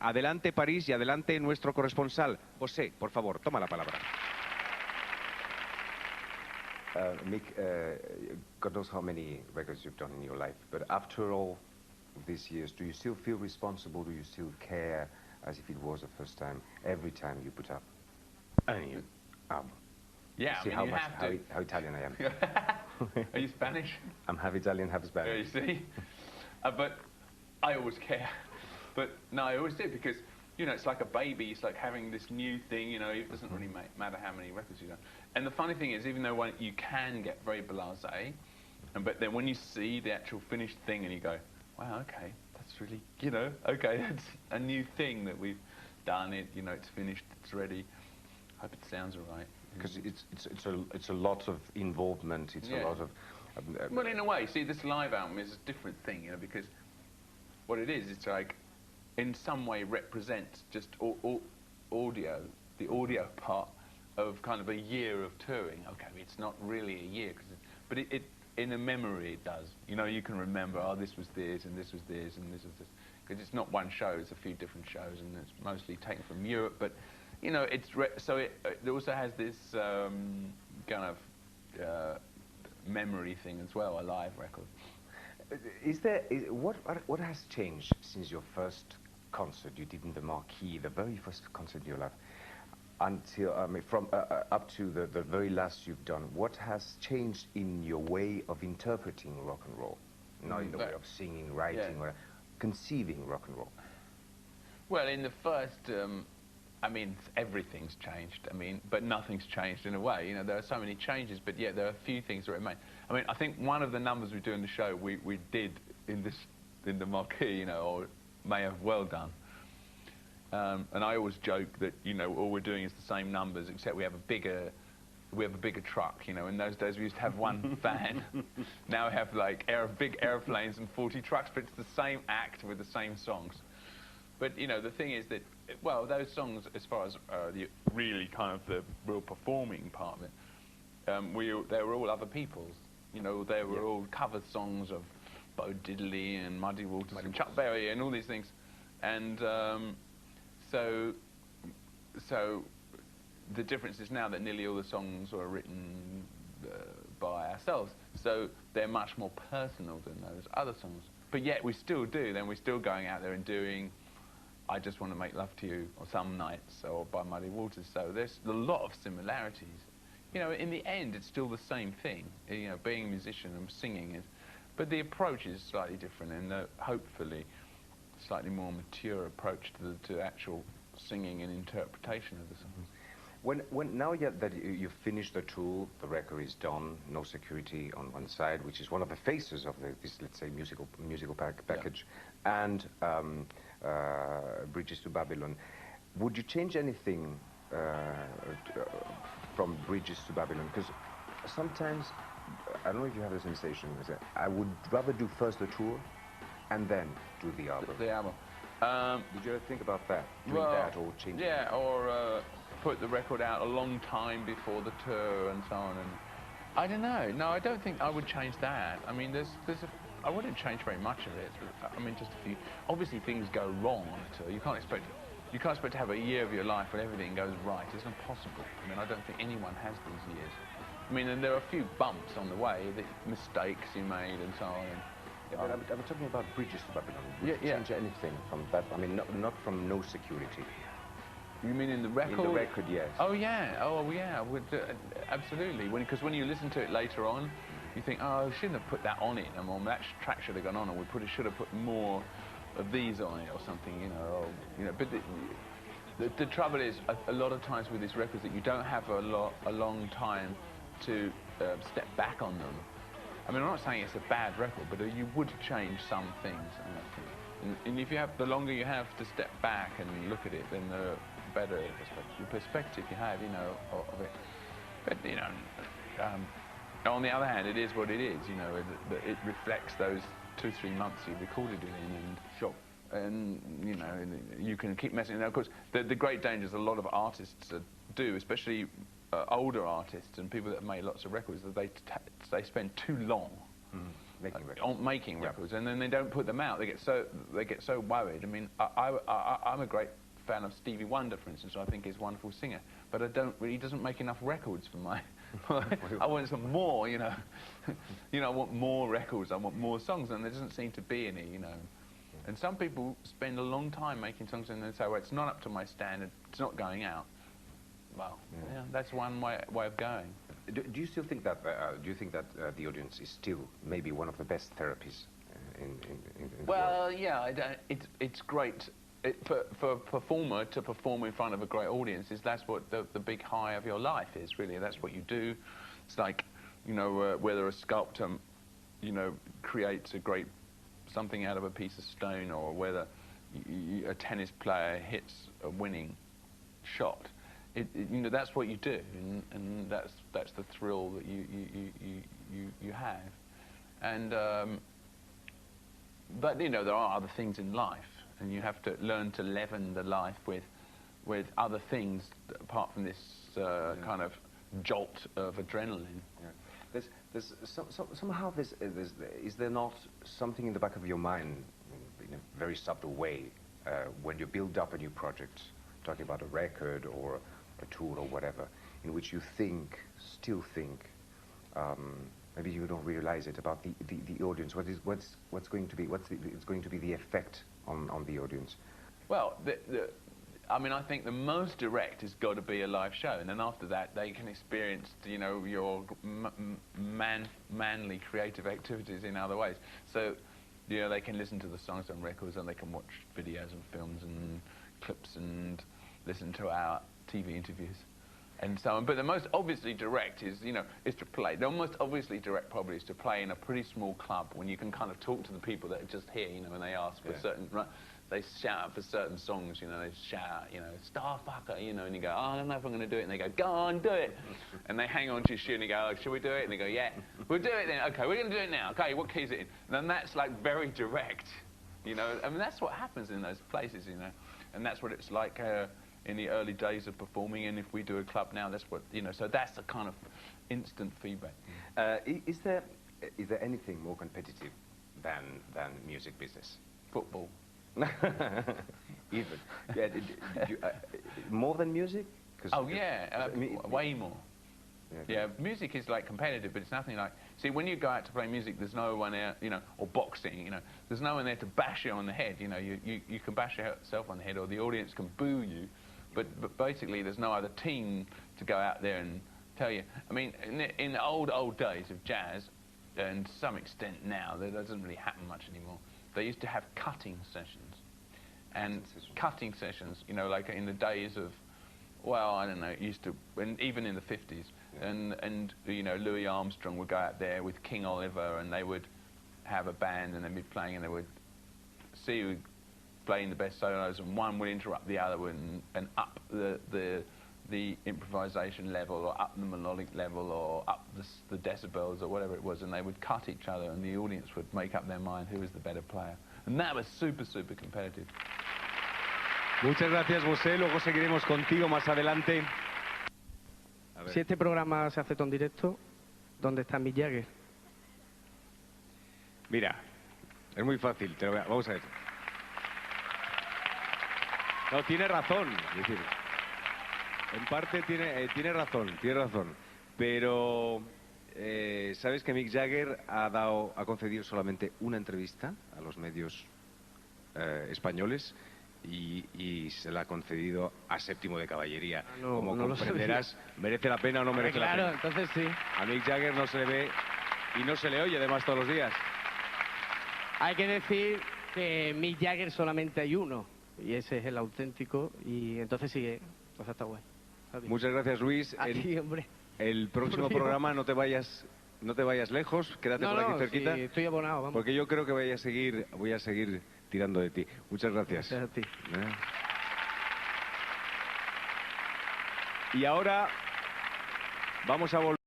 Adelante París y adelante nuestro corresponsal. Bosé, por favor, toma la palabra. Mick, God knows how many records you've done in your life, but after all these years, do you still feel responsible? Do you still care as if it was the first time, every time you put up a new album? Yeah, See I mean, how Italian I am. Are you Spanish? I'm half Italian, half Spanish. Yeah, you see? But I always care. But no, I always do, because, you know, it's like a baby. It's like having this new thing, you know. It doesn't really matter how many records you've done. And the funny thing is, even though you can get very blasé, but then when you see the actual finished thing and you go, wow, okay, that's really, you know, okay, that's a new thing that we've done. It, you know, it's finished, it's ready. Hope it sounds all right. Because it's a lot of involvement. It's a lot of. Well, in a way, see, this live album is a different thing, you know, because what it is, it's like, in some way represents just audio, the audio part of kind of a year of touring. Okay, it's not really a year, but it in a memory it does. You know, you can remember, oh, this was this, and this was this, and this was this. Because it's not one show, it's a few different shows, and it's mostly taken from Europe, but, you know, it also has this kind of memory thing as well, a live record. What has changed since your first concert you did in the Marquee, the very first concert in your life, until from up to the very last you've done? What has changed in your way of interpreting rock and roll, not in the way of singing, writing, or conceiving rock and roll? Well, in the first, I mean, everything's changed. I mean, but nothing's changed in a way. You know, there are so many changes, but yet there are a few things that remain. I mean, I think one of the numbers we do in the show, we did in the Marquee, you know, or may have well done. And I always joke that, you know, all we're doing is the same numbers, except we have a bigger truck. You know, in those days we used to have one van. Now we have like big airplanes and 40 trucks, but it's the same act with the same songs. But, you know, the thing is that, well, those songs, as far as the really kind of the real performing part of it, they were all other people's. You know, they were all cover songs of Bo Diddley and Muddy Waters and Chuck Berry and all these things. And so the difference is now that nearly all the songs are written by ourselves. So they're much more personal than those other songs. But yet we still do. Then we're still going out there and doing I Just Want to Make Love to You, or Some Nights, or by Muddy Waters. So there's a lot of similarities. You know, in the end, it's still the same thing. You know, being a musician and singing is, but the approach is slightly different, and hopefully, slightly more mature approach to actual singing and interpretation of the songs. When now that you've finished the tour, the record is done, no security on one side, which is one of the faces of this, let's say, musical package, and Bridges to Babylon. Would you change anything from Bridges to Babylon? Because sometimes, I don't know if you have the sensation, I would rather do first the tour and then do the album. The album. Did you ever think about that? Doing that or changing? Yeah, or put the record out a long time before the tour and so on. And I don't know. No, I don't think I would change that. I mean, I wouldn't change very much of it. I mean, just a few. Obviously, things go wrong on a tour. You can't expect to have a year of your life when everything goes right. It's impossible. I mean, I don't think anyone has these years. I mean, and there are a few bumps on the way, the mistakes you made and so on. Yeah, but I'm talking about Bridges to Babylon. Would you change anything from that? I mean, not from no security. You mean in the record? In the record, yes. Oh yeah, I would absolutely. Because when you listen to it later on, you think, oh, I shouldn't have put that on it no more. That track should have gone on, or we should have put more of these on it, or something, you know. Or, you know, but the trouble is, a lot of times with these records, that you don't have a long time to step back on them. I mean, I'm not saying it's a bad record, but you would change some things. And if you have, the longer you have to step back and look at it, then the better perspective you have, you know, of it. But, you know, on the other hand, it is what it is, you know. It reflects those 2-3 months you recorded it in, and and you know, you can keep messing. Now, of course, the great danger is a lot of artists do, especially older artists and people that have made lots of records, that they spend too long making records, and then they don't put them out. They get so worried. I mean, I'm a great fan of Stevie Wonder, for instance. I think he's a wonderful singer, but he doesn't make enough records for my. I want some more, you know. I want more records. I want more songs, and there doesn't seem to be any, you know. And some people spend a long time making songs, and they say, "Well, it's not up to my standard. It's not going out." Well, yeah, that's one way of going. Do you still think that? Do you think that the audience is still maybe one of the best therapies in the world? Yeah, it's great. For a performer to perform in front of a great audience that's what the big high of your life is, really. That's what you do. It's like, you know, whether a sculptor, you know, creates something out of a piece of stone, or whether a tennis player hits a winning shot. You know, that's what you do, and that's the thrill that you have. And but you know, there are other things in life. And you have to learn to leaven the life with other things apart from this kind of jolt of adrenaline. Yeah. Somehow is there not something in the back of your mind, in a very subtle way, when you build up a new project, talking about a record or a tour or whatever, in which you still think, maybe you don't realize it, about the audience. What's going to be the effect on the audience? Well, I mean, I think the most direct has got to be a live show, and then after that they can experience, you know, your manly creative activities in other ways. So, you know, they can listen to the songs on records, and they can watch videos and films and clips and listen to our TV interviews and so on. But the most obviously direct is to play. The most obviously direct probably is to play in a pretty small club, when you can kind of talk to the people that are just here, you know, and they ask for certain, right, they shout for certain songs, you know, they shout, you know, Starfucker, you know, and you go, oh, I don't know if I'm going to do it, and they go, go on, do it. And they hang on to your shoe and you go, oh, should we do it? And they go, yeah, we'll do it then. Okay, we're going to do it now. Okay, what key is it in? And then that's like very direct, you know. I mean, that's what happens in those places, you know, and that's what it's like in the early days of performing, and if we do a club now, that's what, you know, so that's the kind of instant feedback. Is there anything more competitive than music business? Football. Even. Yeah, more than music? Oh yeah, way more. Yeah, music is like competitive, but it's nothing like. See, when you go out to play music, there's no one there, you know, or boxing, you know, there's no one there to bash you on the head. You know, you can bash yourself on the head, or the audience can boo you, but basically there's no other team to go out there and tell you. I mean, in the old days of jazz, and to some extent now, that doesn't really happen much anymore. They used to have cutting sessions, and cutting sessions, you know, like in the days of, well, I don't know, it used to, and even in the 50s. And you know, Louis Armstrong would go out there with King Oliver, and they would have a band, and they'd be playing, and they would see who playing the best solos, and one would interrupt the other one, and up the improvisation level, or up the melodic level, or up the decibels, or whatever it was, and they would cut each other, and the audience would make up their mind who was the better player, and that was super competitive. Muchas gracias, Bosé. Luego seguiremos contigo más adelante. Si este programa se hace todo en directo, ¿dónde está Mick Jagger? Mira, es muy fácil, vamos a ver. No, tiene razón, es decir, en parte tiene razón, pero sabes que Mick Jagger ha concedido solamente una entrevista a los medios españoles, y se la ha concedido a Séptimo de Caballería. Como comprenderás, ¿merece la pena o no merece la pena? Claro, entonces sí. A Mick Jagger no se le ve y no se le oye, además, todos los días. Hay que decir que Mick Jagger solamente hay uno, y ese es el auténtico, y entonces sí, entonces está bueno. Muchas gracias, Luis. A ti, hombre. El próximo programa no te vayas lejos, quédate por aquí cerquita. Sí, estoy abonado, vamos. Porque yo creo que voy a seguir tirando de ti. Muchas gracias. Gracias a ti. Y ahora vamos a volver.